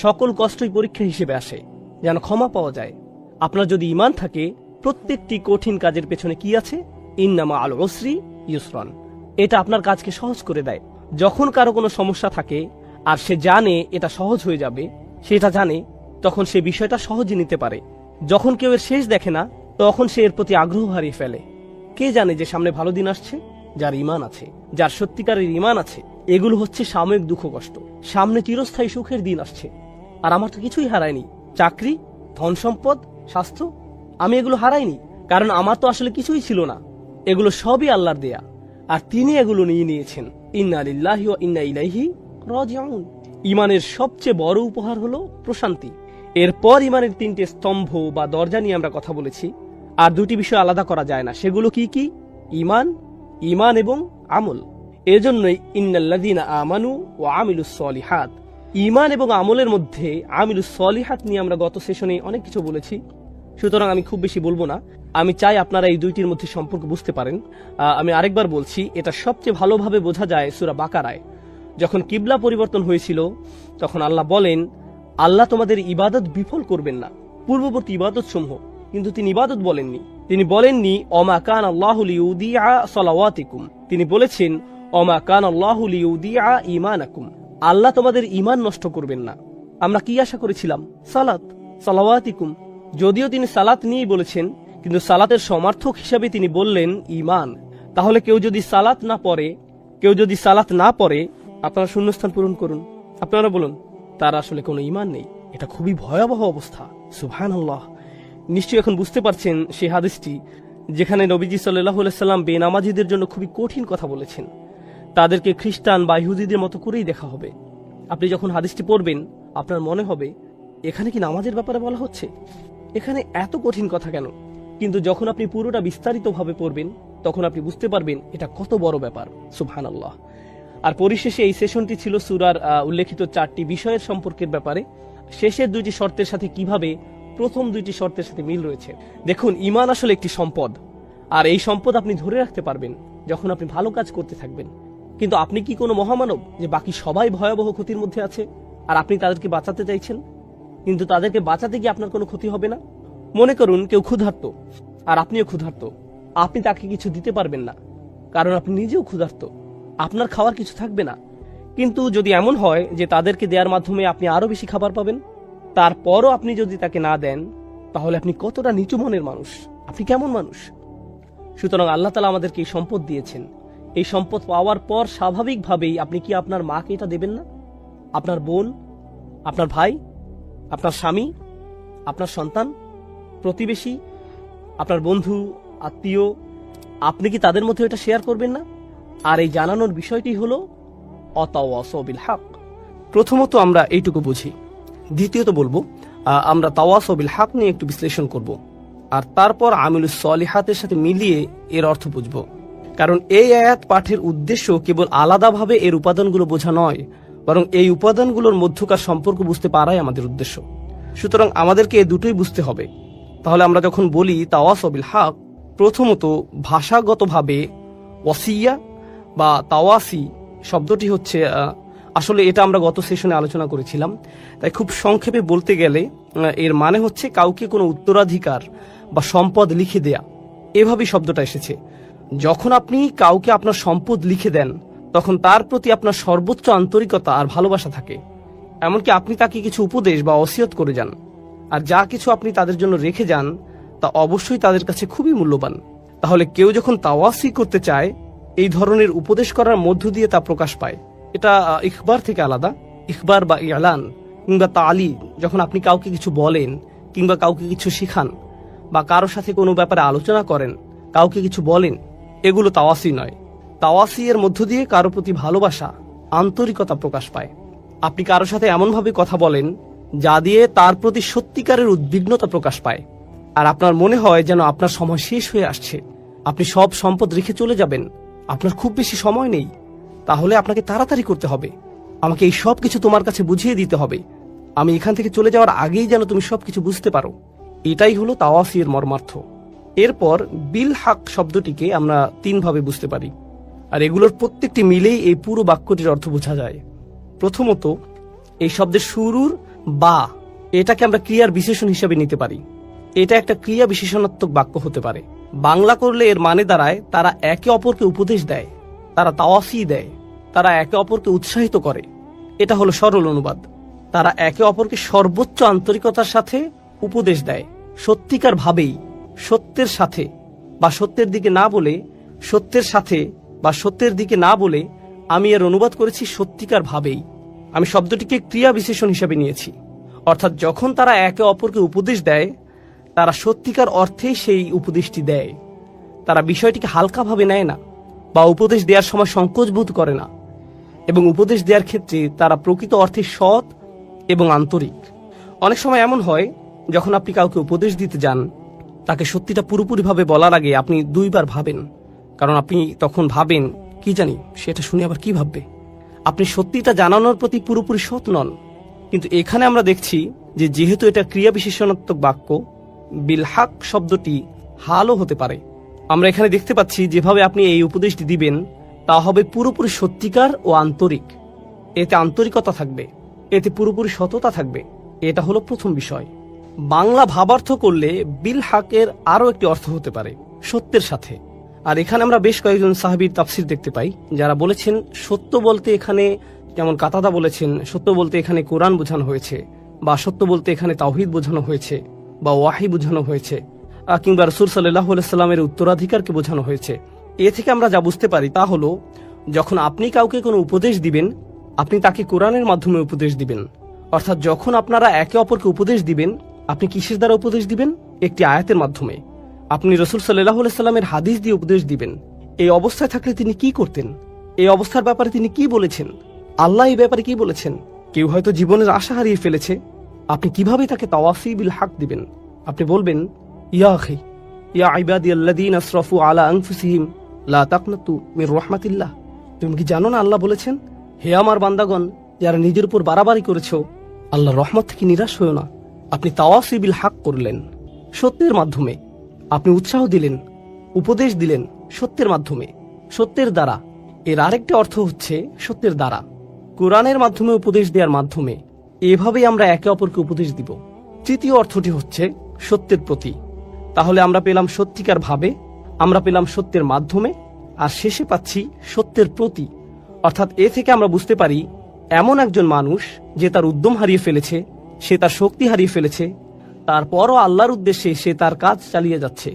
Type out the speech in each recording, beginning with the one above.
সকল কষ্টই পরীক্ষা হিসেবে আসে, যেন ক্ষমা পাওয়া যায়। আপনার যদি ঈমান থাকে, প্রত্যেকটি কঠিন কাজের পেছনে কি আছে? ইন্নামা আল উসরি ইউসরান। এটা আপনার কাজকে সহজ করে দেয়। যখন কারো কোনো সমস্যা থাকে আর সে জানে এটা সহজ হয়ে যাবে, সেটা জানে, তখন সে বিষয়টা সহজে নিতে পারে। যখন কেউ এর শেষ দেখে না, তখন সে এর প্রতি আগ্রহ হারিয়ে ফেলে। কে জানে যে সামনে ভালো দিন আসছে? যার ঈমান আছে, যার সত্যিকারের ঈমান আছে। এগুলো হচ্ছে সাময়িক দুঃখ কষ্ট, সামনে চিরস্থায়ী সুখের দিন আসছে। আর আমার তো কিছুই হারায়নি। চাকরি, ধন সম্পদ, স্বাস্থ্য, আমি এগুলো হারাইনি, কারণ আমার তো আসলে কিছুই ছিল না। এগুলো সবই আল্লাহর দেয়া, আর তিনি এগুলো নিয়ে নিয়েছেন। ইন্না লিল্লাহি ওয়া ইন্না ইলাইহি রাজিউন। ঈমানের সবচেয়ে বড় উপহার হলো প্রশান্তি। এরপর ঈমানের 3টে স্তম্ভ বা দরজা নিয়ে আমরা কথা বলেছি, আর 2টি বিষয় আলাদা করা যায় না। সেগুলো কি কি? ঈমান, ঈমান এবং আমল। এজন্যই ইন্নাল্লাযীনা আমানু ওয়া আমিলুস সলিহাত। ঈমান এবং আমলের মধ্যে আমিলুস সলিহাত নিয়ে আমরা গত সেশনে অনেক কিছু বলেছি, সুতরাং আমি খুব বেশি বলবো না। আমি চাই আপনারা এই 2টির মধ্যে সম্পর্ক বুঝতে পারেন। আমি আরেকবার বলছি, এটা সবচেয়ে ভালোভাবে বোঝা যায় সূরা বাকারায়। যখন কিবলা পরিবর্তন হয়েছিল, তখন আল্লাহ বলেন, আল্লাহ তোমাদের ইবাদত বিফল করবেন না, পূর্ববর্তী ইবাদত সমূহ। কিন্তু তিনি ইবাদত বলেননি। তিনি বলেননি অমা কান আল্লাহু লিউদিআ সালাওয়াতিকুম। তিনি বলেছেন অমা কান আল্লাহু লিউদিআ ঈমানাকুম। আল্লাহ তোমাদের ঈমান নষ্ট করবেন না। আমরা কি আশা করেছিলাম? সালাত, সালাওয়াতিকুম। যদিও তিনি সালাত নিয়েই বলেছেন, কিন্তু সালাতের সমার্থক হিসাবে তিনি বললেন ঈমান। তাহলে কেউ যদি সালাত না পড়ে, আপনারা শূন্যস্থান পূরণ করুন। আপনারা বলুন, তার আসলে কোনো ঈমান নেই। এটা খুবই ভয়াবহ অবস্থা। সুবহানাল্লাহ। নিশ্চয়ই এখন বুঝতে পারছেন সেই হাদিসটি যেখানে নবীজি সাল্লাল্লাহু আলাইহি সাল্লাম বেনামাজিদের জন্য খুবই কঠিন কথা বলেছেন। তাদেরকে খ্রিস্টান বা ইহুদিদের মতো করেই দেখা হবে। আপনি যখন হাদিসটি পড়বেন, আপনার মনে হবে এখানে কি নামাজের ব্যাপারে বলা হচ্ছে? এখানে এত কঠিন কথা কেন? কিন্তু যখন আপনি পুরোটা বিস্তারিতভাবে পড়বেন, তখন আপনি বুঝতে পারবেন এটা কত বড় ব্যাপার। সুবহানাল্লাহ। আর পরিশেষে এই সেশনটি ছিল সূরার উল্লেখিত 4টি বিষয়ের সম্পর্কের ব্যাপারে। শেষের 2টি শর্তের সাথে কিভাবে প্রথম 2টি শর্তের সাথে মিল রয়েছে। দেখুন, ঈমান আসলে একটি সম্পদ, আর এই সম্পদ আপনি ধরে রাখতে পারবেন যখন আপনি ভালো কাজ করতে থাকবেন। কিন্তু আপনি কি কোনো মহামানব যে বাকি সবাই ভয়াবহ ক্ষতির মধ্যে আছে আর আপনি তাদেরকে বাঁচাতে চাইছেন? কিন্তু তাদেরকে বাঁচাতে গিয়ে আপনার কোনো ক্ষতি হবে না। মনে করুন কেউ ক্ষুধার্ত আর আপনিও ক্ষুধার্ত। আপনি তাকে কিছু দিতে পারবেন না, কারণ আপনি নিজেও ক্ষুধার্ত। আপনার খাওয়ার কিছু থাকবে না। কিন্তু যদি এমন হয় যে তাদেরকে দেওয়ার মাধ্যমে আপনি আরো বেশি খাবার পাবেন, তারপরও আপনি যদি তাকে না দেন, তাহলে আপনি কতটা নিচু মনের মানুষ, আপনি কেমন মানুষ? সুতরাং আল্লাহ তাআলা আমাদেরকে এই সম্পদ দিয়েছেন। এই সম্পদ পাওয়ার পর স্বাভাবিকভাবেই আপনি কি আপনার মাকে এটা দেবেন না? আপনার বোন, আপনার ভাই, আপনার স্বামী, আপনার সন্তান, প্রতিবেশী, আপনার বন্ধু, আত্মীয়, আপনি কি তাদের মধ্যে এটা শেয়ার করবেন না? আর এই জানানোর বিষয়টি হলো অতাওয়াসাউ বিল হক। প্রথমত আমরা এইটুকু বুঝি। দ্বিতীয়ত বলবো আমরা তাওয়াসাউ বিল হক নিয়ে একটু বিশ্লেষণ করব, আর তারপর আমিলুস সলিহাতের সাথে মিলিয়ে এর অর্থ বুঝব। কারণ এই আয়াত পাঠের উদ্দেশ্য কেবল আলাদাভাবে এর উপাদানগুলো বোঝা নয়, বরং এই উপাদানগুলোর মধ্যকার সম্পর্ক বুঝতে পারাই আমাদের উদ্দেশ্য। সুতরাং আমাদেরকে এই দুটোই বুঝতে হবে। তাহলে আমরা যখন বলি তাওয়াসাউ বিল হক, প্রথমত ভাষাগতভাবে ওয়াসিয়া বা তাওয়াসি শব্দটি হচ্ছে, আসলে এটা আমরা গত সেশনে আলোচনা করেছিলাম, তাই খুব সংক্ষেপে বলতে গেলে এর মানে হচ্ছে কাউকে কোনো উত্তরাধিকার বা সম্পদ লিখে দেয়া। এভাবেই শব্দটা এসেছে। যখন আপনি কাউকে আপনার সম্পদ লিখে দেন, তখন তার প্রতি আপনার সর্বোচ্চ আন্তরিকতা আর ভালোবাসা থাকে। এমনকি আপনি তাকে কিছু উপদেশ বা ওসিয়ত করে যান, আর যা কিছু আপনি তাদের জন্য রেখে যান তা অবশ্যই তাদের কাছে খুবই মূল্যবান। তাহলে কেউ যখন তাওয়াসি করতে চায়, এই ধরনের উপদেশ করার মধ্য দিয়ে তা প্রকাশ পায়। এটা ইখবার থেকে আলাদা। ইখবার বা ইলান কিংবা তালি, যখন আপনি কাউকে কিছু বলেন কিংবা কাউকে কিছু শিখান বা কারোর সাথে কোনো ব্যাপারে আলোচনা করেন, কাউকে কিছু বলেন, এগুলো তাওয়াসি নয়। তাওয়াসি এর মধ্য দিয়ে কারো প্রতি ভালোবাসা, আন্তরিকতা প্রকাশ পায়। আপনি কারোর সাথে এমনভাবে কথা বলেন যা দিয়ে তার প্রতি সত্যিকারের উদ্বিগ্নতা প্রকাশ পায়, আর আপনার মনে হয় যেন আপনার সময় শেষ হয়ে আসছে, আপনি সব সম্পদ রেখে চলে যাবেন, আপনার খুব বেশি সময় নেই, তাহলে আপনাকে তাড়াতাড়ি করতে হবে, আমাকে এই সব কিছু তোমার কাছে বুঝিয়ে দিতে হবে, আমি এখান থেকে চলে যাওয়ার আগেই যেন তুমি সবকিছু বুঝতে পারো। এটাই হলো তাওয়াসি এর মর্মার্থ। এরপর বিল হক শব্দটিকে আমরা 3 ভাবে বুঝতে পারি, আর এগুলোর প্রত্যেকটি মিলেই এই পুরো বাক্যটির অর্থ বোঝা যায়। প্রথমত, এই শব্দের শুরুর বা এটাকে আমরা ক্রিয়ার বিশেষণ হিসেবে নিতে পারি। এটা একটা ক্রিয়া বিশেষণাত্মক বাক্য হতে পারে। বাংলা করলে এর মানে দাঁড়ায় তারা একে অপরকে উপদেশ দেয়, তারা তাওয়াসি দেয়, তারা একে অপরকে উৎসাহিত করে। এটা হলো সরল অনুবাদ। তারা একে অপরকে সর্বোচ্চ আন্তরিকতার সাথে উপদেশ দেয়, সত্যিকার ভাবেই, সত্যের সাথে বা সত্যের দিকে না বলে, সত্যের সাথে বা সত্যের দিকে না বলে আমি এর অনুবাদ করেছি সত্যিকার ভাবেই। আমি শব্দটিকে ক্রিয়া বিশেষণ হিসেবে নিয়েছি। অর্থাৎ যখন তারা একে অপরকে উপদেশ দেয়, তারা সত্যিকার অর্থে সেই উপদেশটি দেয়। তারা বিষয়টিকে হালকাভাবে নেয় না বা উপদেশ দেওয়ার সময় সংকোচ বোধ করে না, এবং উপদেশ দেওয়ার ক্ষেত্রে তারা প্রকৃত অর্থে সৎ এবং আন্তরিক। অনেক সময় এমন হয়, যখন আপনি কাউকে উপদেশ দিতে যান, তাকে সত্যিটা পুরোপুরিভাবে বলার আগে আপনি দুইবার ভাবেন, কারণ আপনি তখন ভাবেন কি জানি সেটা শুনে আবার কি ভাববে। আপনি সত্যিটা জানানোর প্রতি পুরোপুরি সৎ নন। কিন্তু এখানে আমরা দেখছি যে যেহেতু এটা ক্রিয়া বিশেষণাত্মক বাক্য, বিলহাক শব্দটি হালও হতে পারে। আমরা এখানে দেখতে পাচ্ছি যেভাবে আপনি এই উপদেশটি দিবেন তা হবে পুরোপুরি সত্যিকার ও আন্তরিক। এতে আন্তরিকতা থাকবে, এতে পুরোপুরি সততা থাকবে। এটা হলো প্রথম বিষয়। বাংলা ভাবার্থ করলে বিলহাকের আরও একটি অর্থ হতে পারে সত্যের সাথে। আর এখানে আমরা বেশ কয়েকজন সাহাবীর তাফসির দেখতে পাই যারা বলেছেন সত্য বলতে এখানে, যেমন কাতাদা বলেছেন সত্য বলতে এখানে কোরআন বোঝানো হয়েছে, বা সত্য বলতে এখানে তাওহীদ বোঝানো হয়েছে, বা ওয়াহি বোঝানো হয়েছে, কিংবা রাসূল সাল্লাল্লাহু আলাইহি সাল্লামের উত্তরাধিকারকে বোঝানো হয়েছে। এ থেকে আমরা যা বুঝতে পারি তা হলো, যখন আপনি কাউকে কোনো উপদেশ দিবেন, আপনি তাকে কোরআনের মাধ্যমে উপদেশ দিবেন। অর্থাৎ যখন আপনারা একে অপরকে উপদেশ দিবেন, আপনি কিসের দ্বারা উপদেশ দিবেন? একটি আয়াতের মাধ্যমে। আপনি রাসূল সাল্লাল্লাহু আলাইহি সাল্লামের হাদিস দিয়ে উপদেশ দিবেন। এই অবস্থায় থাকলে তিনি কি করতেন? এই অবস্থার ব্যাপারে তিনি কি বলেছেন? আল্লাহ এই ব্যাপারে কি বলেছেন? কেউ হয়তো জীবনের আশা হারিয়ে ফেলেছে, আপনি কিভাবে তাকে তাওয়াসি বিল হক দিবেন? আপনি বলবেন, ইয়া আখি ইয়া ইবাদিয়াল্লাযীনা আসরাফু আলা আনফুসিহিম লা তাকনাতু মির রাহমাতিল্লাহ। তুমি কি জানো না আল্লাহ বলেছেন, হে আমার বান্দাগণ যারা নিজের উপর বাড়াবাড়ি করেছো, আল্লাহর রহমত থেকে নিরাশ হয়ো না। আপনি তাওয়াসি বিল হক করলেন সত্যের মাধ্যমে। আপনি উৎসাহ দিলেন, উপদেশ দিলেন সত্যের মাধ্যমে, সত্যের দ্বারা। এর আরেকটি অর্থ হচ্ছে সত্যের দ্বারা, কোরআনের মাধ্যমে উপদেশ দেওয়ার মাধ্যমে। এভাবেই আমরা একে অপরকে উপদেশ দিব। তৃতীয় অর্থটি হচ্ছে সত্যের প্রতি। তাহলে আমরা পেলাম সত্যিকার ভাবে, আমরা পেলাম সত্যের মাধ্যমে, আর শেষে পাচ্ছি সত্যের প্রতি। অর্থাৎ এ থেকে আমরা বুঝতে পারি এমন একজন মানুষ যে তার উদ্যম হারিয়ে ফেলেছে, সে তার শক্তি হারিয়ে ফেলেছে, তারপরও আল্লাহর উদ্দেশ্যে সে তার কাজ চালিয়ে যাচ্ছে।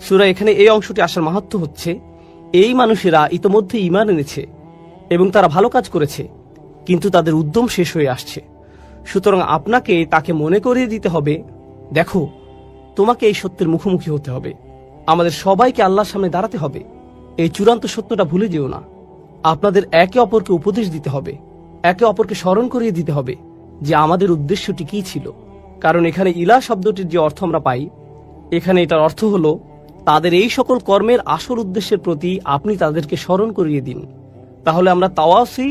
সূরা এখানে এই অংশটি আসার মাহাত্ম্য হচ্ছে, এই মানুষেরা ইতোমধ্যে ঈমান এনেছে এবং তারা ভালো কাজ করেছে, কিন্তু তাদের উদ্যম শেষ হয়ে আসছে। সুতরাং আপনাকে তাকে মনে করিয়ে দিতে হবে, দেখো তোমাকে এই সত্যের মুখোমুখি হতে হবে, আমাদের সবাইকে আল্লাহর সামনে দাঁড়াতে হবে। এই চূড়ান্ত সত্যটা ভুলে যেও না। আপনাদের একে অপরকে উপদেশ দিতে হবে, একে অপরকে স্মরণ করিয়ে দিতে হবে যে আমাদের উদ্দেশ্যটি কি ছিল। কারণ এখানে ইলা শব্দটির যে অর্থ আমরা পাই, এখানে এটার অর্থ হলো তাদের এই সকল কর্মের আসল উদ্দেশ্যের প্রতি আপনি তাদেরকে স্মরণ করিয়ে দিন। তাহলে আমরা তাওয়াসি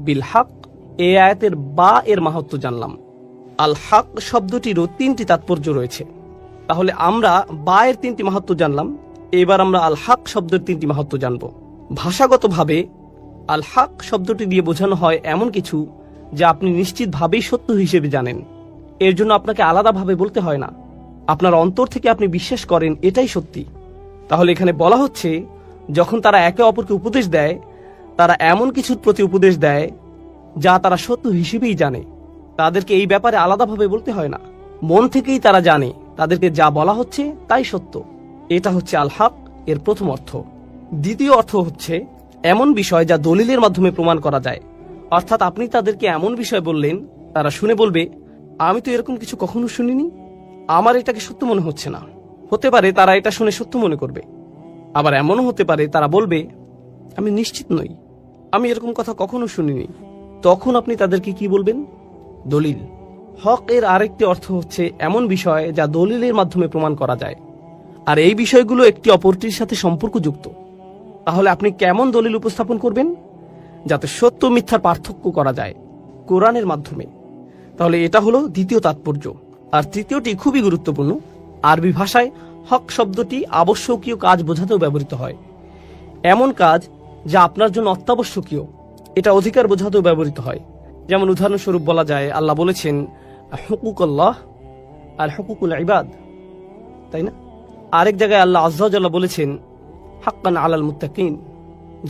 বিল হক এই আয়াতের বা এর মাহাত্ম্য জানলাম। আল হক শব্দটিরও তিনটি তাৎপর্য রয়েছে। তাহলে আমরা বা এর তিনটি মাহাত্ম্য জানলাম, এবার আমরা আল হক শব্দের তিনটি মাহাত্ম্য জানব। ভাষাগতভাবে আল হক শব্দটি দিয়ে বোঝানো হয় এমন কিছু যা আপনি নিশ্চিতভাবেই সত্য হিসেবে জানেন। এর জন্য আপনাকে আলাদাভাবে বলতে হয় না, আপনার অন্তর থেকে আপনি বিশ্বাস করেন এটাই সত্যি। তাহলে এখানে বলা হচ্ছে, যখন তারা একে অপরকে উপদেশ দেয়, তারা এমন কিছুর প্রতি উপদেশ দেয় যা তারা সত্য হিসেবেই জানে। তাদেরকে এই ব্যাপারে আলাদাভাবে বলতে হয় না, মন থেকেই তারা জানে তাদেরকে যা বলা হচ্ছে তাই সত্য। এটা হচ্ছে আল হক এর প্রথম অর্থ। দ্বিতীয় অর্থ হচ্ছে এমন বিষয় যা দলিলের মাধ্যমে প্রমাণ করা যায়। অর্থাৎ আপনি তাদেরকে এমন বিষয় বললেন, তারা শুনে বলবে, আমি তো এরকম কিছু কখনো শুনিনি, আমার এটাকে সত্য মনে হচ্ছে না। হতে পারে তারা এটা শুনে সত্য মনে করবে, আবার এমনও হতে পারে তারা বলবে, আমি নিশ্চিত নই, আমি এরকম কথা কখনো শুনিনি। তখন আপনি তাদেরকে কি বলবেন? দলিল। হক এর আরেকটি অর্থ হচ্ছে এমন বিষয় যা দলিলের মাধ্যমে প্রমাণ করা যায়, আর এই বিষয়গুলো একটি অপরটির সাথে সম্পর্কযুক্ত। তাহলে আপনি কেমন দলিল উপস্থাপন করবেন? যাতে সত্য মিথ্যার পার্থক্য করা যায় কোরআনের মাধ্যমে। তাহলে এটা হলো দ্বিতীয় তাৎপর্য। আর তৃতীয়টি খুবই গুরুত্বপূর্ণ। আরবি ভাষায় হক শব্দটি আবশ্যকীয় কাজ বোঝাতেও ব্যবহৃত হয়। এমন কাজ যা আপনার জন্য অত্যাবশ্যকীয়, এটা অধিকার বোঝাতেও ব্যবহৃত হয়। যেমন উদাহরণস্বরূপ বলা যায়, আল্লাহ বলেছেন, হুকুকুল্লাহ আর হুকুকুল ইবাদ, তাই না? আরেক জায়গায় আল্লাহ আযজা ওয়া জাল্লা বলেছেন হাক্কান আলাল মুত্তাকিন,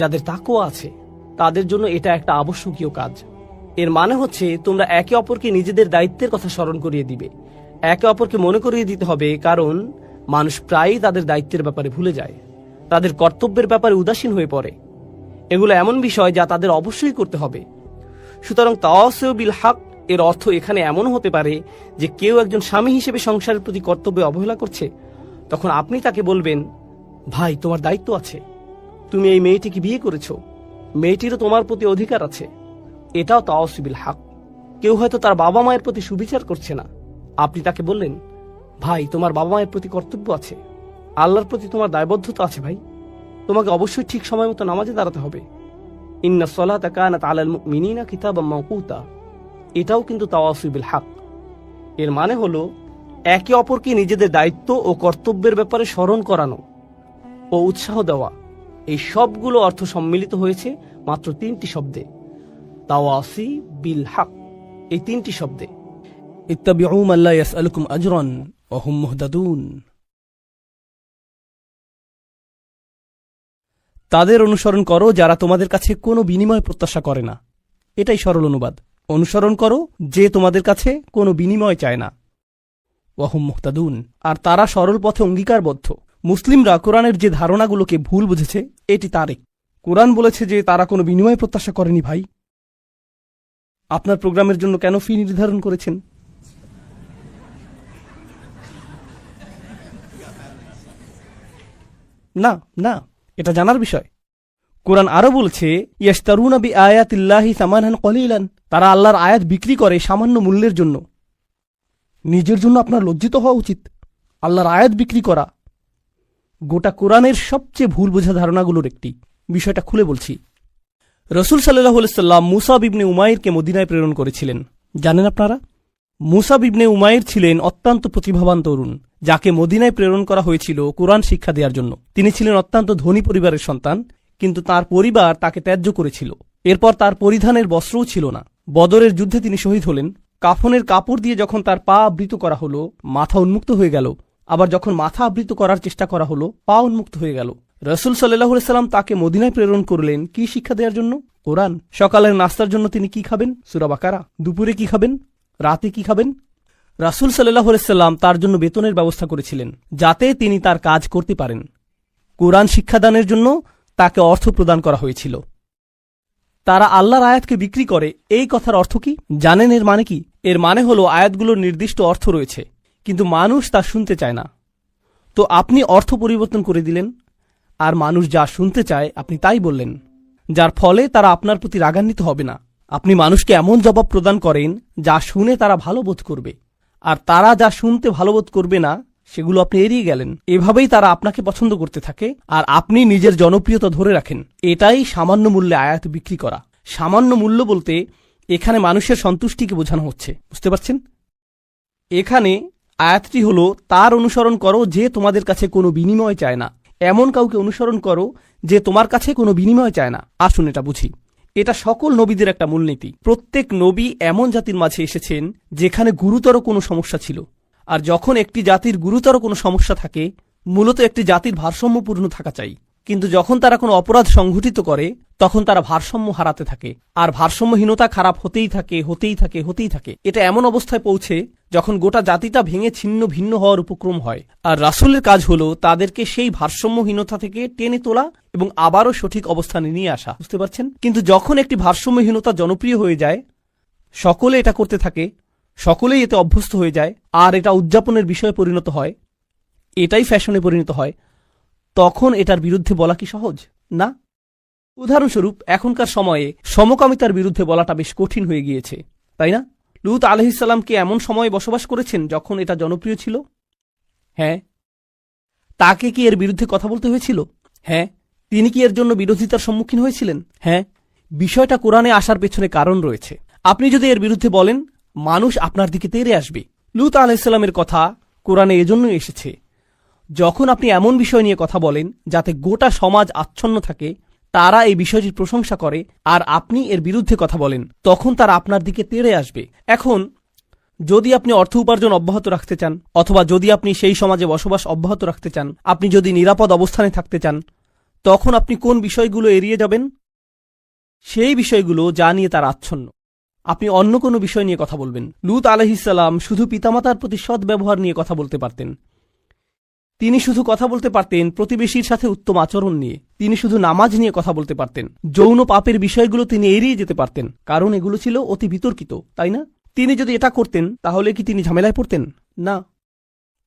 যাদের তাকওয়া আছে তাদের জন্য এটা একটা আবশ্যকীয় কাজ। এর মানে হচ্ছে তোমরা একে অপরকে নিজেদের দায়িত্বের কথা স্মরণ করিয়ে দিবে, একে অপরকে মনে করিয়ে দিতে হবে, কারণ মানুষ প্রায়ই তাদের দায়িত্বের ব্যাপারে ভুলে যায়, তাদের কর্তব্যের ব্যাপারে উদাসীন হয়ে পড়ে। এগুলো এমন বিষয় যা তাদের অবশ্যই করতে হবে। সুতরাং তাওয়াসিউ বিল হক এর অর্থ এখানে এমন হতে পারে যে কেউ একজন স্বামী হিসেবে সংসারের প্রতি কর্তব্যে অবহেলা করছে, তখন আপনি তাকে বলবেন, ভাই তোমার দায়িত্ব আছে, তুমি এই মেয়েটিকে বিয়ে করেছো, মেয়েটিরও তোমার প্রতি অধিকার আছে। এটাও তাওয়াসিউ বিল হক। কেউ হয়তো তার বাবা মায়ের প্রতি সুবিচার করছে না, আপনি তাকে বললেন, ভাই তোমার বাবা মায়ের প্রতি কর্তব্য আছে, আল্লাহর প্রতি তোমার দায়বদ্ধতা আছে ভাই, তোমাকে অবশ্যই ঠিক সময় মতো নামাজে দাঁড়াতে হবে। ইন্নাস সালাতা কানাত আলাল মুমিনিনা কিতাবাম মাওকুতা, এটাও কিন্তু তাওয়াসিউ বিল হক। এর মানে হলো একে অপরকে নিজেদের দায়িত্ব ও কর্তব্যের ব্যাপারে স্মরণ করানো ও উৎসাহ দেওয়া। এই সবগুলো অর্থ সম্মিলিত হয়েছে মাত্র 3টি শব্দে, তাওয়াসি বিল হক। এই 3টি শব্দে, ইত্তাবিউ মান লা ইয়াসআলুকুম আজরান ওয়া হুম মুহতাদুন। তাদের অনুসরণ করো যারা তোমাদের কাছে কোনো বিনিময় প্রত্যাশা করে না। এটাই সরল অনুবাদ, অনুসরণ করো যে তোমাদের কাছে কোনো বিনিময় চায় না। ওয়া হুম মুহতাদুন, আর তারা সরল পথে অঙ্গীকারবদ্ধ। মুসলিমরা কোরআনের যে ধারণাগুলোকে ভুল বুঝেছে এটি তারই। কোরআন বলেছে যে তারা কোনো বিনিময় প্রত্যাশা করেনি। ভাই, আপনার প্রোগ্রামের জন্য কেন ফি নির্ধারণ করেছেন? না না, এটা জানার বিষয়। কোরআন আরো বলছে, ইয়াশতারুনা বিআয়াতিল্লাহি সামানান কলিলান, তারা আল্লাহর আয়াত বিক্রি করে সামান্য মূল্যের জন্য। নিজের জন্য আপনার লজ্জিত হওয়া উচিত। আল্লাহর আয়াত বিক্রি করা গোটা কোরআনের সবচেয়ে ভুল বোঝা ধারণাগুলোর একটি। বিষয়টা খুলে বলছি। রসুল সাল্লাল্লাহু আলাইহি সাল্লাম মুসাব ইবনে উমাইরকে মদিনায় প্রেরণ করেছিলেন। জানেন আপনারা, মুসাব ইবনে উমাইর ছিলেন অত্যন্ত প্রতিভাবান তরুণ, যাকে মদিনায় প্রেরণ করা হয়েছিল কোরআন শিক্ষা দেওয়ার জন্য। তিনি ছিলেন অত্যন্ত ধনী পরিবারের সন্তান, কিন্তু তার পরিবার তাকে ত্যায্য করেছিল। এরপর তার পরিধানের বস্ত্রও ছিল না। বদরের যুদ্ধে তিনি শহীদ হলেন। কাফনের কাপড় দিয়ে যখন তার পা আবৃত করা হলো, মাথা উন্মুক্ত হয়ে গেল। আবার যখন মাথা আবৃত করার চেষ্টা করা হলো, পা উন্মুক্ত হয়ে গেল। রসুল সাল্লাল্লাহু আলাইহি সাল্লাম তাকে মদিনায় প্রেরণ করলেন কি শিক্ষা দেওয়ার জন্য? কোরআন। সকালের নাস্তার জন্য তিনি কি খাবেন? সূরা বাকারা। দুপুরে কি খাবেন? রাতে কি খাবেন? রাসূল সাল্লাল্লাহু আলাইহি সাল্লাম তার জন্য বেতনের ব্যবস্থা করেছিলেন, যাতে তিনি তার কাজ করতে পারেন। কোরআন শিক্ষাদানের জন্য তাকে অর্থ প্রদান করা হয়েছিল। তারা আল্লাহর আয়াতকে বিক্রি করে, এই কথার অর্থ কি জানেন? এর মানে কি? এর মানে হলো আয়াতগুলোর নির্দিষ্ট অর্থ রয়েছে, কিন্তু মানুষ তা শুনতে চায় না। তো আপনি অর্থ পরিবর্তন করে দিলেন, আর মানুষ যা শুনতে চায় আপনি তাই বললেন, যার ফলে তারা আপনার প্রতি রাগান্বিত হবে না। আপনি মানুষকে এমন জবাব প্রদান করেন যা শুনে তারা ভালো বোধ করবে, আর তারা যা শুনতে ভালো বোধ করবে না সেগুলো আপনি এড়িয়ে গেলেন। এভাবেই তারা আপনাকে পছন্দ করতে থাকে, আর আপনি নিজের জনপ্রিয়তা ধরে রাখেন। এটাই সামান্য মূল্যে আয়াত বিক্রি করা। সামান্য মূল্য বলতে এখানে মানুষের সন্তুষ্টিকে বোঝানো হচ্ছে, বুঝতে পারছেন? এখানে আয়াতটি হলো, তার অনুসরণ করো যে তোমাদের কাছে কোনো বিনিময় চায় না। এমন কাউকে অনুসরণ করো যে তোমার কাছে কোনো বিনিময় চায় না। আসুন এটা বুঝি। এটা সকল নবীদের একটা মূলনীতি। প্রত্যেক নবী এমন জাতির মাঝে এসেছেন যেখানে গুরুতর কোনো সমস্যা ছিল, আর যখন একটি জাতির গুরুতর কোনো সমস্যা থাকে, মূলত একটি জাতির ভারসাম্যপূর্ণ থাকা চাই। কিন্তু যখন তারা কোনো অপরাধ সংঘটিত করে, তখন তারা ভারসাম্য হারাতে থাকে, আর ভারসাম্যহীনতা খারাপ হতেই থাকে, হতেই থাকে, হতেই থাকে। এটা এমন অবস্থায় পৌঁছে যখন গোটা জাতিটা ভেঙে ছিন্ন ভিন্ন হওয়ার উপক্রম হয়। আর রাসূলের কাজ হলো তাদেরকে সেই ভারসাম্যহীনতা থেকে টেনে তোলা এবং আবারও সঠিক অবস্থানে নিয়ে আসা, বুঝতে পারছেন? কিন্তু যখন একটি ভারসাম্যহীনতা জনপ্রিয় হয়ে যায়, সকলে এটা করতে থাকে, সকলেই এতে অভ্যস্ত হয়ে যায়, আর এটা উদযাপনের বিষয়ে পরিণত হয়, এটাই ফ্যাশনে পরিণত হয়, তখন এটার বিরুদ্ধে বলা কি সহজ? না। উদাহরণস্বরূপ, এখনকার সময়ে সমকামিতার বিরুদ্ধে বলাটা বেশ কঠিন হয়ে গিয়েছে, তাই না? লূত আলাইহিস সালাম কি এমন সময়ে বসবাস করেছেন যখন এটা জনপ্রিয় ছিল? হ্যাঁ। তাকে কি এর বিরুদ্ধে কথা বলতে হয়েছিল? হ্যাঁ। তিনি কি এর জন্য বিরোধিতার সম্মুখীন হয়েছিলেন? হ্যাঁ। বিষয়টা কোরআনে আসার পেছনে কারণ রয়েছে। আপনি যদি এর বিরুদ্ধে বলেন, মানুষ আপনার দিকে তেড়ে আসবে। লূত আলাইহিস সালামের কথা কোরআনে এজন্যই এসেছে। যখন আপনি এমন বিষয় নিয়ে কথা বলেন যাতে গোটা সমাজ আচ্ছন্ন থাকে, তারা এই বিষয়টির প্রশংসা করে, আর আপনি এর বিরুদ্ধে কথা বলেন, তখন তারা আপনার দিকে তেড়ে আসবে। এখন যদি আপনি অর্থ উপার্জন অব্যাহত রাখতে চান, অথবা যদি আপনি সেই সমাজে বসবাস অব্যাহত রাখতে চান, আপনি যদি নিরাপদ অবস্থানে থাকতে চান, তখন আপনি কোন বিষয়গুলো এড়িয়ে যাবেন? সেই বিষয়গুলো যা নিয়ে তার আচ্ছন্ন। আপনি অন্য কোনো বিষয় নিয়ে কথা বলবেন। লূত আলাইহিসসালাম শুধু পিতামাতার প্রতি সৎ ব্যবহার নিয়ে কথা বলতে পারতেন। তিনি শুধু কথা বলতে পারতেন প্রতিবেশীর সাথে উত্তম আচরণ নিয়ে। তিনি শুধু নামাজ নিয়ে কথা বলতে পারতেন। যৌন পাপের বিষয়গুলো তিনি এড়িয়ে যেতে পারতেন, কারণ এগুলো ছিল অতি বিতর্কিত, তাই না? তিনি যদি এটা করতেন তাহলে কি তিনি ঝামেলায় পড়তেন? না,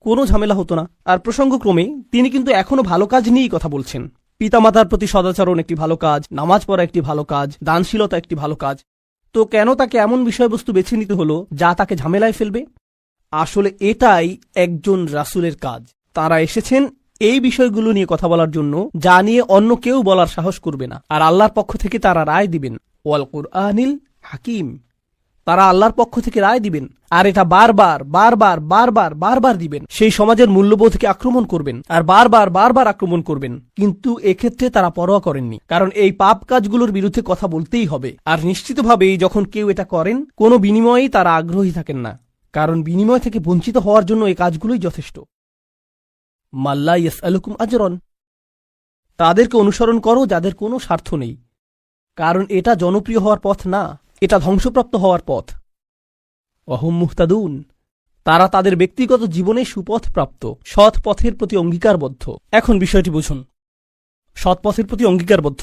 কোনো ঝামেলা হতো না। আর প্রসঙ্গক্রমে তিনি কিন্তু এখনো ভালো কাজ নিয়েই কথা বলছেন। পিতামাতার প্রতি সদাচরণ একটি ভালো কাজ, নামাজ পড়া একটি ভালো কাজ, দানশীলতা একটি ভালো কাজ। তো কেন তাকে এমন বিষয়বস্তু বেছে নিতে হলো যা তাকে ঝামেলায় ফেলবে? আসলে এটাই একজন রাসূলের কাজ। তারা এসেছেন এই বিষয়গুলো নিয়ে কথা বলার জন্য যা নিয়ে অন্য কেউ বলার সাহস করবে না। আর আল্লাহর পক্ষ থেকে তারা রায় দিবেন। ওয়াল কুরআনিল হাকিম। তারা আল্লাহর পক্ষ থেকে রায় দিবেন, আর এটা বারবার বারবার বারবার বারবার দিবেন। সেই সমাজের মূল্যবোধকে আক্রমণ করবেন, আর বারবার বারবার আক্রমণ করবেন। কিন্তু এক্ষেত্রে তারা পরোয়া করেননি, কারণ এই পাপ কাজগুলোর বিরুদ্ধে কথা বলতেই হবে। আর নিশ্চিতভাবেই যখন কেউ এটা করেন, কোনো বিনিময়েই তারা আগ্রহী থাকেন না, কারণ বিনিময় থেকে বঞ্চিত হওয়ার জন্য এই কাজগুলোই যথেষ্ট। মাল্লা ইয়াসআলুকুম আজরন। তাদেরকে অনুসরণ করো যাদের কোনো স্বার্থ নেই, কারণ এটা জনপ্রিয় হওয়ার পথ না, এটা ধ্বংসপ্রাপ্ত হওয়ার পথ। ওয়াহুম মুহতাদুন। তারা তাদের ব্যক্তিগত জীবনে সুপথ প্রাপ্ত, সৎ পথের প্রতি অঙ্গীকারবদ্ধ। এখন বিষয়টি বুঝুন। সৎ পথের প্রতি অঙ্গীকারবদ্ধ।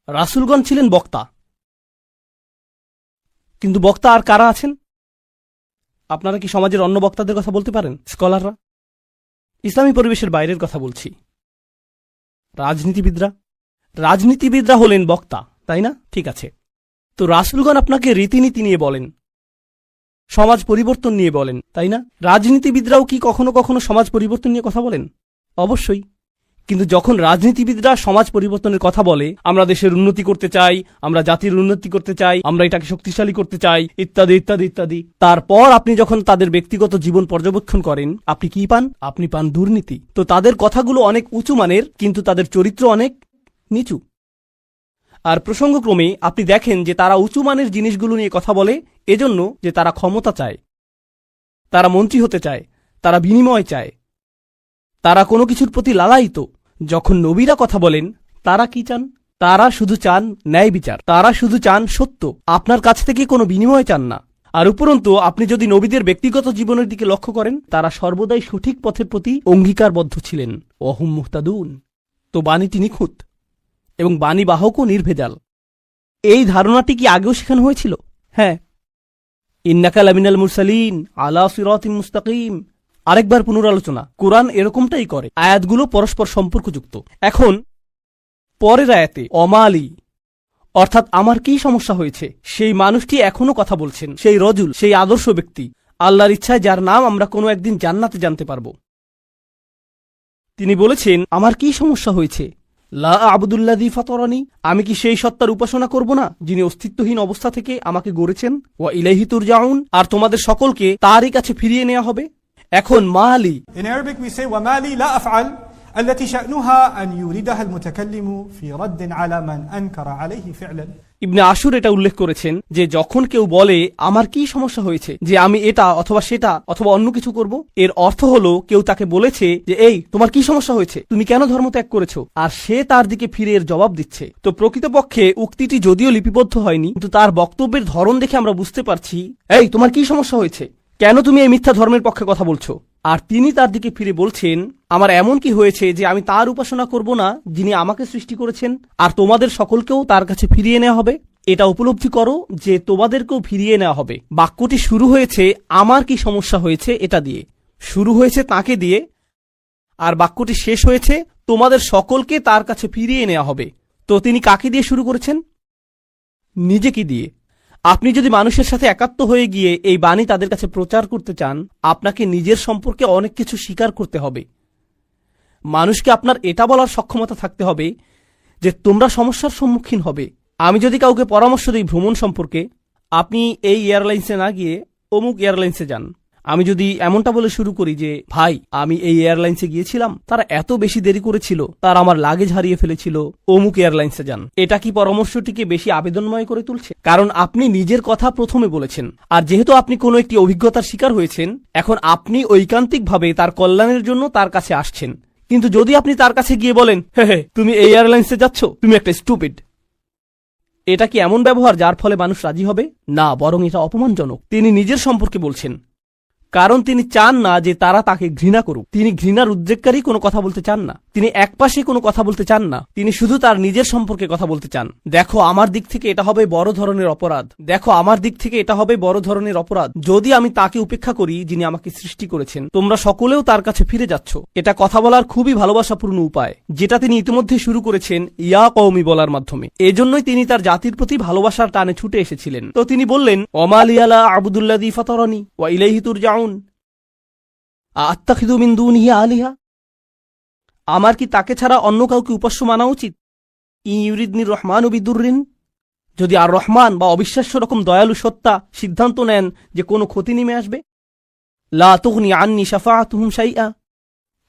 রাসূলগণ ছিলেন বক্তা, কিন্তু বক্তা আর কারা আছেন? আপনারা কি সমাজের অন্য বক্তাদের কথা বলতে পারেন? স্কলাররা। ইসলামী পরিবেশের বাইরের কথা বলছি। রাজনীতিবিদরা হলেন বক্তা, তাই না? ঠিক আছে। তো রাসূলগণ আপনাকে রীতিনীতি নিয়ে বলেন, সমাজ পরিবর্তন নিয়ে বলেন, তাই না? রাজনীতিবিদরাও কি কখনো কখনো সমাজ পরিবর্তন নিয়ে কথা বলেন? অবশ্যই। কিন্তু যখন রাজনীতিবিদরা সমাজ পরিবর্তনের কথা বলে, আমরা দেশের উন্নতি করতে চাই, আমরা জাতির উন্নতি করতে চাই, আমরা এটাকে শক্তিশালী করতে চাই, ইত্যাদি ইত্যাদি ইত্যাদি, তারপর আপনি যখন তাদের ব্যক্তিগত জীবন পর্যবেক্ষণ করেন, আপনি কি পান? আপনি পান দুর্নীতি। তো তাদের কথাগুলো অনেক উঁচু মানের, কিন্তু তাদের চরিত্র অনেক নিচু। আর প্রসঙ্গক্রমে আপনি দেখেন যে তারা উঁচু মানের জিনিসগুলো নিয়ে কথা বলে এজন্য যে তারা ক্ষমতা চায়, তারা মন্ত্রী হতে চায়, তারা বিনিময় চায়, তারা কোনো কিছুর প্রতি লালায়িত। যখন নবীরা কথা বলেন, তারা কি চান? তারা শুধু চান ন্যায় বিচার, তারা শুধু চান সত্য, আপনার কাছ থেকে কোনো বিনিময় চান না। আর উপরন্তু আপনি যদি নবীদের ব্যক্তিগত জীবনের দিকে লক্ষ্য করেন, তারা সর্বদাই সঠিক পথের প্রতি অঙ্গীকারবদ্ধ ছিলেন। ওয়াহুম মুহতাদুন। তো বাণীটি নিখুঁত এবং বাণীবাহকও নির্ভেজাল। এই ধারণাটি কি আগেও শেখানো হয়েছিল? হ্যাঁ। ইন্নাকা লামিনাল মুরসালিন আলা সিরাতিন মুস্তাকিম। আরেকবার পুনরালোচনা। কোরআন এরকমটাই করে, আয়াতগুলো পরস্পর সম্পর্কযুক্ত। এখন পরের আয়াতে অমালি, অর্থাৎ আমার কি সমস্যা হয়েছে, সেই মানুষটি এখনো কথা বলছেন, সেই রজুল, সেই আদর্শ ব্যক্তি, আল্লাহর ইচ্ছায় যার নাম আমরা কোনো একদিন জান্নাতে জানতে পারব। তিনি বলেছেন, আমার কি সমস্যা হয়েছে? লা আবুদুল্লাযী ফাতারানি। আমি কি সেই সত্তার উপাসনা করব না যিনি অস্তিত্বহীন অবস্থা থেকে আমাকে গড়েছেন? ওয়া ইলাইহি তুরজাউন। আর তোমাদের সকলকে তারই কাছে ফিরিয়ে নেওয়া হবে। এখন মালি। In Arabic we say ومالي لا أفعل التي شأنها أن يوردها المتكلم في رد على من أنكر عليه فعلا. ইবনে আশুর এটা উল্লেখ করেছেন যে যখন কেউ বলে আমার কি সমস্যা হয়েছে যে আমি এটা অথবা সেটা অথবা অন্য কিছু করব, এর অর্থ হলো কেউ তাকে বলেছে যে এই তোমার কি সমস্যা হয়েছে, তুমি কেন ধর্ম ত্যাগ করেছো, আর সে তার দিকে ফিরে এর জবাব দিচ্ছে। তো প্রকৃতপক্ষে উক্তিটি যদিও লিপিবদ্ধ হয়নি, কিন্তু তার বক্তব্যের ধরন দেখে আমরা বুঝতে পারছি এই তোমার কি সমস্যা হয়েছে, কেন তুমি এই মিথ্যা ধর্মের পক্ষে কথা বলছো। আর তিনি তার দিকে ফিরে বলছেন আমার এমন কি হয়েছে যে আমি তার উপাসনা করব না যিনি আমাকে সৃষ্টি করেছেন, আর তোমাদের সকলকেও তার কাছে ফিরিয়ে নেওয়া হবে। এটা উপলব্ধি করো যে তোমাদেরকেও ফিরিয়ে নেওয়া হবে। বাক্যটি শুরু হয়েছে আমার কি সমস্যা হয়েছে এটা দিয়ে, শুরু হয়েছে তাকে দিয়ে, আর বাক্যটি শেষ হয়েছে তোমাদের সকলকে তার কাছে ফিরিয়ে নেওয়া হবে। তো তিনি কাকে দিয়ে শুরু করেছেন? নিজেকে দিয়ে। আপনি যদি মানুষের সাথে একাত্ম হয়ে গিয়ে এই বাণী তাদের কাছে প্রচার করতে চান, আপনাকে নিজের সম্পর্কে অনেক কিছু স্বীকার করতে হবে। মানুষকে আপনার এটা বলার সক্ষমতা থাকতে হবে যে তোমরা সমস্যার সম্মুখীন হবে। আমি যদি কাউকে পরামর্শ দিই ভ্রমণ সম্পর্কে, আপনি এই এয়ারলাইন্সে না গিয়ে অমুক এয়ারলাইন্সে যান, আমি যদি এমনটা বলে শুরু করি যে ভাই আমি এই এয়ারলাইন্সে গিয়েছিলাম, তারা এত বেশি দেরি করেছিল, তারা আমার লাগেজ হারিয়ে ফেলেছিল, অমুক এয়ারলাইন্সে যান, এটা কি পরামর্শটিকে বেশি আবেদনময় করে তুলছে? কারণ আপনি নিজের কথা প্রথমে বলেছেন, আর যেহেতু আপনি কোনো একটি অভিজ্ঞতার শিকার হয়েছেন, এখন আপনি ঐকান্তিকভাবে তার কল্যাণের জন্য তার কাছে আসছেন। কিন্তু যদি আপনি তার কাছে গিয়ে বলেন, হে তুমি এই এয়ারলাইন্সে যাচ্ছ, তুমি একটা স্টুপিড, এটা কি এমন ব্যবহার যার ফলে মানুষ রাজি হবে? না, বরং এটা অপমানজনক। তিনি নিজের সম্পর্কে বলছেন, কারণ তিনি চান না যে তারা তাকে ঘৃণা করুক। তিনি ঘৃণার উদ্রেককারী কোনো কথা বলতে চান না, তিনি একপাশে কোনো কথা বলতে চান না, তিনি শুধু তার নিজের সম্পর্কে কথা বলতে চান। দেখো আমার দিক থেকে এটা হবে বড় ধরনের অপরাধ, দেখো আমার দিক থেকে এটা হবে বড় ধরনের অপরাধ যদি আমি তাকে উপেক্ষা করি যিনি আমাকে সৃষ্টি করেছেন। তোমরা সকলেও তার কাছে ফিরে যাচ্ছ। এটা কথা বলার খুবই ভালোবাসাপূর্ণ উপায়, যেটা তিনি ইতিমধ্যে শুরু করেছেন ইয়া কওমি বলার মাধ্যমে। এজন্যই তিনি তার জাতির প্রতি ভালোবাসার টানে ছুটে এসেছিলেন। তো তিনি বললেন, ওমা লিয়া লা আবুদুল্লাযী ফাতারানি ওয়া ইলাইহি তুরজাউন আত্তাখিযু মিন দুনিহি আলিহা, আমার কি তাকে ছাড়া অন্য কাউকে উপাস্য মানা উচিত? ইউরিদনির রহমানু বিদুররিন, যদি আর রহমান বা অবিশ্বাস্য রকম দয়ালু সত্তা সিদ্ধান্ত নেন যে কোনো ক্ষতি নেমে আসবে, লা তুগনি আন্নি শাফাআতুহুম শাইআ,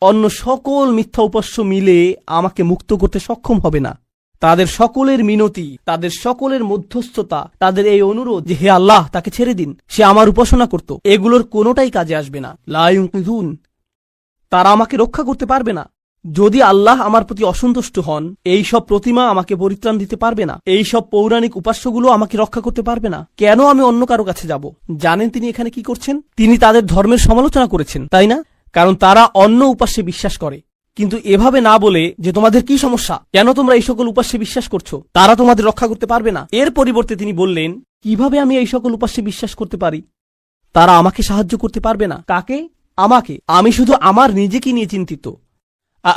অন্য সকল মিথ্যা উপাস্য মিলে আমাকে মুক্ত করতে সক্ষম হবে না। তাদের সকলের মিনতি, তাদের সকলের মধ্যস্থতা, তাদের এই অনুরোধ যে হে আল্লাহ তাকে ছেড়ে দিন, সে আমার উপাসনা করত, এগুলোর কোনোটাই কাজে আসবে না। লা ইউনকিযুন, তারা আমাকে রক্ষা করতে পারবে না। যদি আল্লাহ আমার প্রতি অসন্তুষ্ট হন, এই সব প্রতিমা আমাকে পরিত্রাণ দিতে পারবে না, এই সব পৌরাণিক উপাস্যগুলো আমাকে রক্ষা করতে পারবে না। কেন আমি অন্য কারো কাছে যাব? জানেন তিনি এখানে কি করছেন? তিনি তাদের ধর্মের সমালোচনা করেছেন, তাই না? কারণ তারা অন্য উপাস্যে বিশ্বাস করে। কিন্তু এভাবে না বলে যে তোমাদের কি সমস্যা, কেন তোমরা এই সকল উপাস্যে বিশ্বাস করছো, তারা তোমাদের রক্ষা করতে পারবে না, এর পরিবর্তে তিনি বললেন, কিভাবে আমি এই সকল উপাস্যে বিশ্বাস করতে পারি? তারা আমাকে সাহায্য করতে পারবে না। কাকে? আমাকে। আমি শুধু আমার নিজেকে নিয়ে চিন্তিত।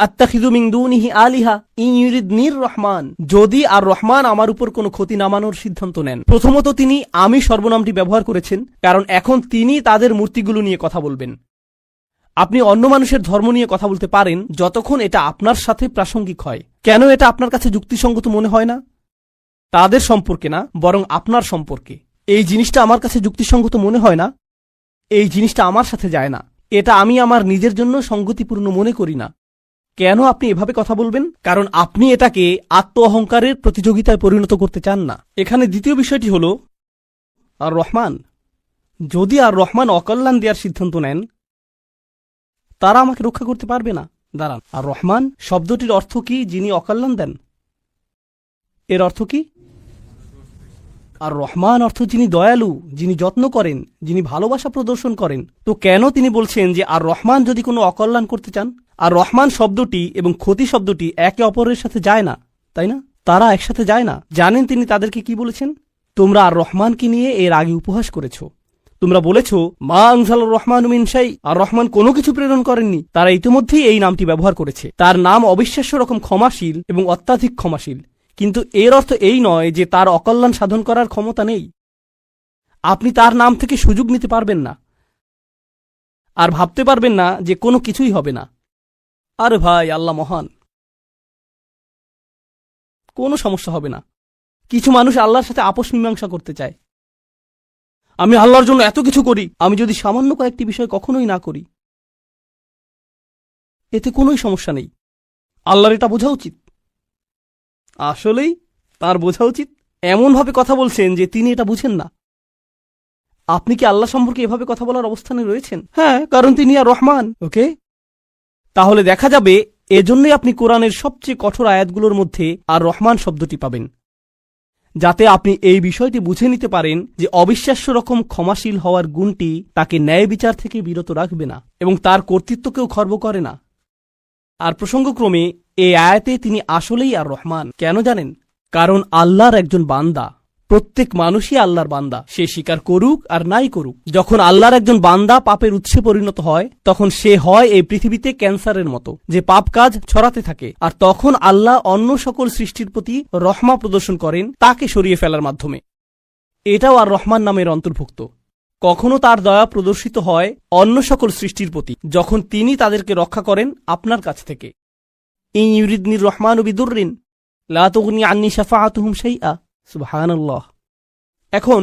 আত্তাখিযু মিন দুনিহি আলিহা ইন ইউরিদনির রহমান, যদি আর রহমান আমার উপর কোনো ক্ষতি নামানোর সিদ্ধান্ত নেন। প্রথমত তিনি আমি সর্বনামটি ব্যবহার করেছেন, কারণ এখন তিনি তাদের মূর্তিগুলো নিয়ে কথা বলবেন। আপনি অন্য মানুষের ধর্ম নিয়ে কথা বলতে পারেন যতক্ষণ এটা আপনার সাথে প্রাসঙ্গিক হয়। কেন এটা আপনার কাছে যুক্তিসঙ্গত মনে হয় না? তাদের সম্পর্কে না, বরং আপনার সম্পর্কে। এই জিনিসটা আমার কাছে যুক্তিসঙ্গত মনে হয় না, এই জিনিসটা আমার সাথে যায় না, এটা আমি আমার নিজের জন্য সঙ্গতিপূর্ণ মনে করি না। কেন আপনি এভাবে কথা বলবেন? কারণ আপনি এটাকে আত্ম অহংকারের প্রতিযোগিতায় পরিণত করতে চান না। এখানে দ্বিতীয় বিষয়টি হল আর রহমান, যদি আর রহমান অকল্যাণ দেওয়ার সিদ্ধান্ত নেন, তারা আমাকে রক্ষা করতে পারবে না। দাঁড়ান, আর রহমান শব্দটির অর্থ কি? যিনি অকল্যাণ দেন। এর অর্থ কি? আর রহমান অর্থ যিনি দয়ালু, যিনি যত্ন করেন, যিনি ভালোবাসা প্রদর্শন করেন। তো কেন তিনি বলছেন যে আর রহমান যদি কোনো অকল্যাণ করতে চান? আর রহমান শব্দটি এবং ক্ষতি শব্দটি একে অপরের সাথে যায় না, তাই না? তারা একসাথে যায় না। জানেন তিনি তাদেরকে কি বলেছেন? তোমরা আর রহমানকে নিয়ে এর আগে উপহাস করেছ। তোমরা বলেছ মা আনজালার রহমান মিন শাই, আর রহমান কোনো কিছু প্রেরণ করেননি। তারা ইতিমধ্যেই এই নামটি ব্যবহার করেছে। তার নাম অবিশ্বাস্য রকম ক্ষমাশীল এবং অত্যাধিক ক্ষমাশীল, কিন্তু এর অর্থ এই নয় যে তার অকল্যাণ সাধন করার ক্ষমতা নেই। আপনি তার নাম থেকে সুযোগ নিতে পারবেন না, আর ভাবতে পারবেন না যে কোনো কিছুই হবে না। আরে ভাই, আল্লাহ মহান, কোনো সমস্যা হবে না। কিছু মানুষ আল্লাহর সাথে আপোষ মীমাংসা করতে চায়। আমি আল্লাহর জন্য এত কিছু করি, আমি যদি সামান্য কয়েকটি বিষয় কখনোই না করি, এতে কোনোই সমস্যা নেই। আল্লাহর এটা বোঝা উচিত। আসলেই তার বোঝা উচিত। এমনভাবে কথা বলছেন যে তিনি এটা বুঝেন না। আপনি কি আল্লাহ সম্পর্কে এভাবে কথা বলার অবস্থানে রয়েছেন? হ্যাঁ, কারণ তিনি আর রহমান। ওকে, তাহলে দেখা যাবে এজন্যই আপনি কোরআনের সবচেয়ে কঠোর আয়াতগুলোর মধ্যে আর রহমান শব্দটি পাবেন, যাতে আপনি এই বিষয়টি বুঝে নিতে পারেন যে অবিশ্বাস্য রকম ক্ষমাশীল হওয়ার গুণটি তাকে ন্যায় বিচার থেকে বিরত রাখবে না এবং তার কর্তৃত্বকেও খর্ব করে না। আর প্রসঙ্গক্রমে এই আয়াতে তিনি আসলেই আর রহমান। কেন জানেন? কারণ আল্লাহর একজন বান্দা, প্রত্যেক মানুষই আল্লাহর বান্দা, সে স্বীকার করুক আর নাই করুক। যখন আল্লাহর একজন বান্দা পাপের উৎসে পরিণত হয়, তখন সে হয় এই পৃথিবীতে ক্যান্সারের মতো, যে পাপ কাজ ছড়াতে থাকে। আর তখন আল্লাহ অন্য সকল সৃষ্টির প্রতি রহমা প্রদর্শন করেন তাকে সরিয়ে ফেলার মাধ্যমে। এটাও আর রহমান নামের অন্তর্ভুক্ত। কখনো তার দয়া প্রদর্শিত হয় অন্য সকল সৃষ্টির প্রতি, যখন তিনি তাদেরকে রক্ষা করেন আপনার কাছ থেকে। ইন ইউরিদনির রহমানু বিদুররিন লা তুগনি আন্নি শাফাআতুহুম শাইআ। সুবহানাল্লাহ। এখন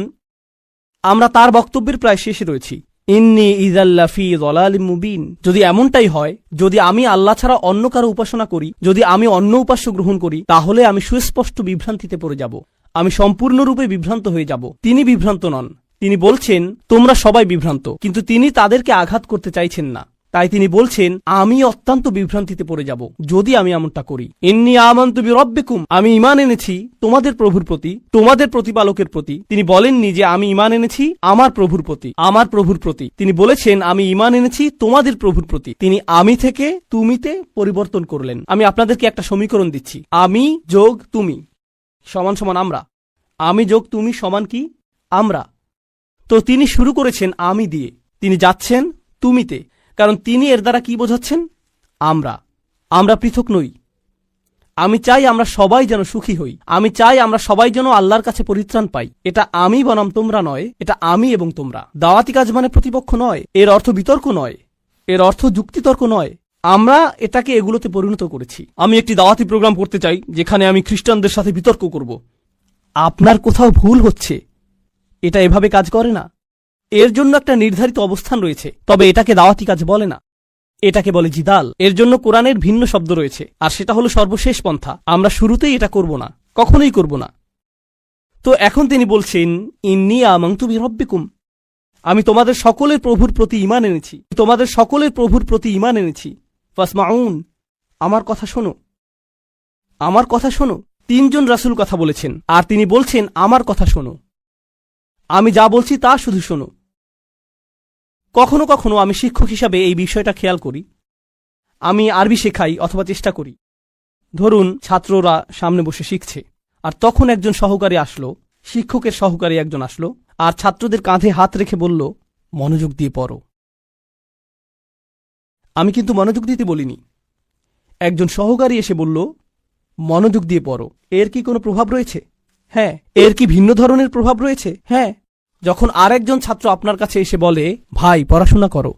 আমরা তার বক্তব্যের প্রায় শেষে রয়েছি। ইন্নী ইযাল্লা ফী যালালিম মুবিন। যদি এমনটাই হয়, যদি আমি আল্লাহ ছাড়া অন্য কারো উপাসনা করি, যদি আমি অন্য উপাস্য গ্রহণ করি, তাহলে আমি সুস্পষ্ট বিভ্রান্তিতে পড়ে যাব, আমি সম্পূর্ণরূপে বিভ্রান্ত হয়ে যাব। তিনি বিভ্রান্ত নন, তিনি বলছেন তোমরা সবাই বিভ্রান্ত, কিন্তু তিনি তাদেরকে আঘাত করতে চাইছেন না। তাই তিনি বলছেন আমি অত্যন্ত বিভ্রান্তিতে পড়ে যাব যদি আমি এমনটা করি। ইন্নী আমানতু বিরাব্বিকুম, আমি ঈমান এনেছি তোমাদের প্রভুর প্রতি, তোমাদের প্রতিপালকের প্রতি। তিনি বলেননি যে আমি ঈমান এনেছি আমার প্রভুর প্রতি, আমার প্রভুর প্রতি। তিনি বলেছেন আমি ঈমান এনেছি তোমাদের প্রভুর প্রতি। তিনি আমি থেকে তুমিতে পরিবর্তন করলেন। আমি আপনাদেরকে একটা সমীকরণ দিচ্ছি, আমি যোগ তুমি সমান সমান আমরা, আমি যোগ তুমি সমান কি আমরা। তো তিনি শুরু করেছেন আমি দিয়ে, তিনি যাচ্ছেন তুমিতে, কারণ তিনি এর দ্বারা কি বোঝাচ্ছেন আমরা পৃথক নই। আমি চাই আমরা সবাই যেন সুখী হই, আমি চাই আমরা সবাই যেন আল্লাহর কাছে পরিত্রাণ পাই। এটা আমি বনাম তোমরা নয়, এটা আমি এবং তোমরা। দাওয়াতি কাজ মানে প্রতিপক্ষ নয়, এর অর্থ বিতর্ক নয়, এর অর্থ যুক্তিতর্ক নয়। আমরা এটাকে এগুলোতে পরিণত করেছি। আমি একটি দাওয়াতি প্রোগ্রাম করতে চাই যেখানে আমি খ্রিস্টানদের সাথে বিতর্ক করব। আপনার কোথাও ভুল হচ্ছে, এটা এভাবে কাজ করে না। এর জন্য একটা নির্ধারিত অবস্থান রয়েছে, তবে এটাকে দাওয়াতি কাজ বলে না, এটাকে বলে জিদাল। এর জন্য কোরআনের ভিন্ন শব্দ রয়েছে, আর সেটা হলো সর্বশেষ পন্থা। আমরা শুরুতেই এটা করব না, কখনোই করব না। তো এখন তিনি বলছেন ইন্নী আমানতু বিরাব্বিকুম, আমি তোমাদের সকলের প্রভুর প্রতি ঈমান এনেছি, তোমাদের সকলের প্রভুর প্রতি ঈমান এনেছি। ফাসমাউন, আমার কথা শোনো, আমার কথা শোনো। তিনজন রাসূল কথা বলেছেন, আর তিনি বলছেন আমার কথা শোনো, আমি যা বলছি তা শুধু শোনো। কখনো কখনো আমি শিক্ষক হিসাবে এই বিষয়টা খেয়াল করি। আমি আরবি শেখাই অথবা চেষ্টা করি। ধরুন ছাত্ররা সামনে বসে শিখছে, আর তখন একজন সহকারী আসলো, শিক্ষকের সহকারী একজন আসলো, আর ছাত্রদের কাঁধে হাত রেখে বলল মনোযোগ দিয়ে পড়ো। আমি কিন্তু মনোযোগ দিতে বলিনি, একজন সহকারী এসে বলল মনোযোগ দিয়ে পড়ো। এর কি কোনো প্রভাব রয়েছে? হ্যাঁ। এর কি ভিন্ন ধরনের প্রভাব রয়েছে? হ্যাঁ। যখন আরেকজন ছাত্র আপনার কাছে এসে বলে ভাই পড়াশোনা করো,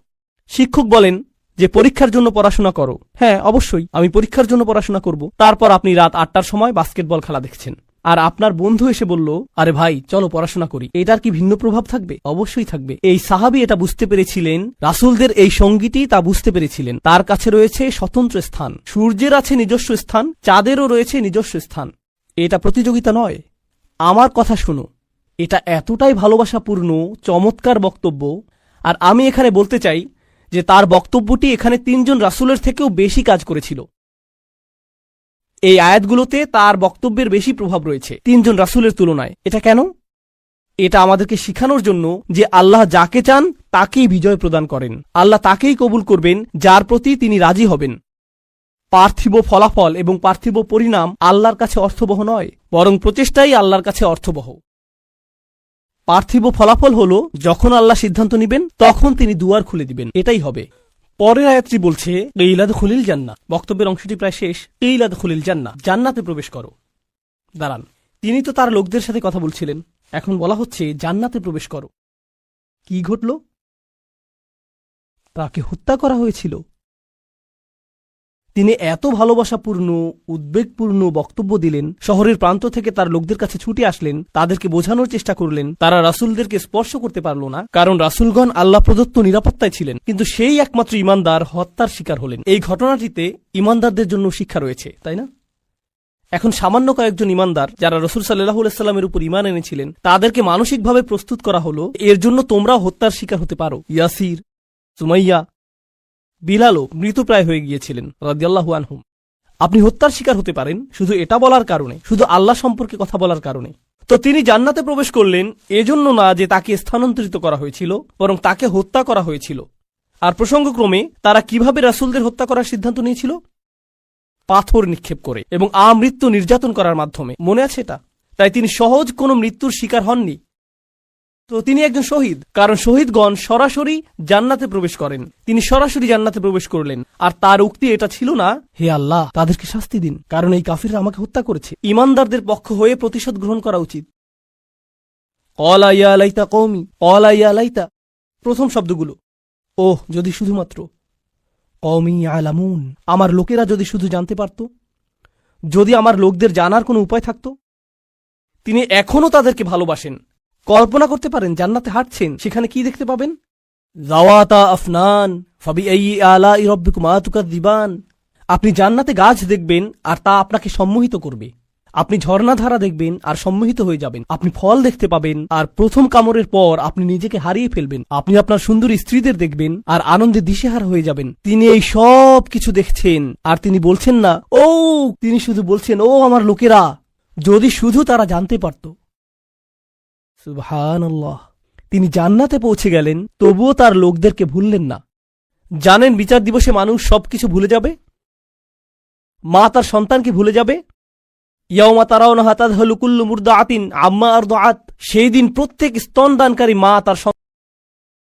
শিক্ষক বলেন যে পরীক্ষার জন্য পড়াশোনা করো। হ্যাঁ অবশ্যই আমি পরীক্ষার জন্য পড়াশোনা করব। তারপর আপনি রাত 8টার সময় বাস্কেটবল খেলা দেখছেন, আর আপনার বন্ধু এসে বলল আরে ভাই চলো পড়াশোনা করি। এটার কি ভিন্ন প্রভাব থাকবে? অবশ্যই থাকবে। এই সাহাবী এটা বুঝতে পেরেছিলেন, রাসূলদের এই সঙ্গীটি তা বুঝতে পেরেছিলেন। তার কাছে রয়েছে স্বতন্ত্র স্থান, সূর্যের আছে নিজস্ব স্থান, চাঁদেরও রয়েছে নিজস্ব স্থান। এটা প্রতিযোগিতা নয়। আমার কথা শুনো, এটা এতটাই ভালোবাসাপূর্ণ চমৎকার বক্তব্য। আর আমি এখানে বলতে চাই যে তার বক্তব্যটি এখানে 3 জন রাসূলের থেকেও বেশি কাজ করেছিল। এই আয়াতগুলোতে তার বক্তব্যের বেশি প্রভাব রয়েছে 3 জন রাসূলের তুলনায়। এটা কেন? এটা আমাদেরকে শিখানোর জন্য যে আল্লাহ যাকে চান তাকেই বিজয় প্রদান করেন, আল্লাহ তাকেই কবুল করবেন যার প্রতি তিনি রাজি হবেন। পার্থিব ফলাফল এবং পার্থিব পরিণাম আল্লাহর কাছে অর্থবহ নয়, বরং প্রচেষ্টাই আল্লাহর কাছে অর্থবহ। পার্থিব ফলাফল হল যখন আল্লাহ সিদ্ধান্ত নেবেন তখন তিনি দুয়ার খুলে দিবেন, এটাই হবে। পরের আয়াতটি বলছে কিলাদ খুলিল জান্নাহ। বক্তব্যের অংশটি প্রায় শেষ। কিলাদ খুলিল জান্নাহ, জান্নাতে প্রবেশ করো। দাঁড়ান, তিনি তো তার লোকদের সাথে কথা বলছিলেন, এখন বলা হচ্ছে জান্নাতে প্রবেশ করো। কি ঘটল? তাকে হত্যা করা হয়েছিল। তিনি এত ভালোবাসাপূর্ণ উদ্বেগপূর্ণ বক্তব্য দিলেন, শহরের প্রান্ত থেকে তার লোকদের কাছে ছুটে আসলেন, তাদেরকে বোঝানোর চেষ্টা করলেন। তারা রাসূলদেরকে স্পর্শ করতে পারল না, কারণ রাসূলগণ আল্লাহ প্রদত্ত নিরাপত্তায় ছিলেন। কিন্তু সেই একমাত্র ঈমানদার হত্যার শিকার হলেন। এই ঘটনাটিতে ঈমানদারদের জন্য শিক্ষা রয়েছে, তাই না? এখন সামান্য কয়েকজন ঈমানদার যারা রাসূল সাল্লাল্লাহু আলাইহি সাল্লামের উপর ঈমান এনেছিলেন, তাদেরকে মানসিকভাবে প্রস্তুত করা হলো এর জন্য তোমরাও হত্যার শিকার হতে পারো। ইয়াসির, সুমাইয়া, বিলালও মৃতপ্রায় হয়ে গিয়েছিলেন রাদিয়াল্লাহু আনহুম। আপনি হত্যার শিকার হতে পারেন শুধু এটা বলার কারণে, শুধু আল্লাহ সম্পর্কে কথা বলার কারণে। তো তিনি জান্নাতে প্রবেশ করলেন এজন্য না যে তাকে স্থানান্তরিত করা হয়েছিল, বরং তাকে হত্যা করা হয়েছিল। আর প্রসঙ্গক্রমে তারা কিভাবে রাসূলদের হত্যা করার সিদ্ধান্ত নিয়েছিল? পাথর নিক্ষেপ করে এবং আমৃত্যু নির্যাতন করার মাধ্যমে। মনে আছে এটা? তাই তিনি সহজ কোনো মৃত্যুর শিকার হননি। তো তিনি একজন শহীদ, কারণ শহীদগণ সরাসরি জান্নাতে প্রবেশ করেন। তিনি সরাসরি জান্নাতে প্রবেশ করলেন। আর তার উক্তি এটা ছিল না হে আল্লাহ তাদেরকে শাস্তি দিন, কারণ এই কাফিররা আমাকে হত্যা করেছে। ঈমানদারদের পক্ষ হয়ে প্রতিশোধ গ্রহণ করা উচিত। ক্বালা ইয়া লাইতা কওমি, ক্বালা ইয়া লাইতা, প্রথম শব্দগুলো ওহ যদি শুধুমাত্র, কওমি ইয়ালামুন, আমার লোকেরা যদি শুধু জানতে পারত, যদি আমার লোকদের জানার কোনো উপায় থাকত। তিনি এখনো তাদেরকে ভালোবাসেন। কল্পনা করতে পারেন জান্নাতে হাঁটছেন, সেখানে কি দেখতে পাবেন? যাওয়াতা আফনান ফাবিআইয়ি আলাই রাব্বিকুমা তুকাযযিবান। আপনি জান্নাতে গাছ দেখবেন আর তা আপনাকে সম্মোহিত করবে। আপনি ঝর্ণাধারা দেখবেন আর সম্মোহিত হয়ে যাবেন। আপনি ফল দেখতে পাবেন আর প্রথম কামড়ের পর আপনি নিজেকে হারিয়ে ফেলবেন। আপনি আপনার সুন্দর স্ত্রীদের দেখবেন আর আনন্দে দিশেহারা হয়ে যাবেন। তিনি এই সব কিছু দেখছেন আর তিনি বলছেন না ও, তিনি শুধু বলছেন ও আমার লোকেরা, যদি শুধু তারা জানতে পারত। সুবহানাল্লাহ। তিনি জান্নাতে পৌঁছে গেলেন, তবুও তার লোকদেরকে ভুললেন না। জানেন বিচার দিবসে মানুষ সবকিছু ভুলে যাবে। মা তার সন্তানকে ভুলে যাবে। ইয়াউমা তারাউনাহা তাযহালু কুল্লু মুরদিআতিন আম্মা আরদাআত। সেই দিন প্রত্যেক স্তনদানকারী মা তার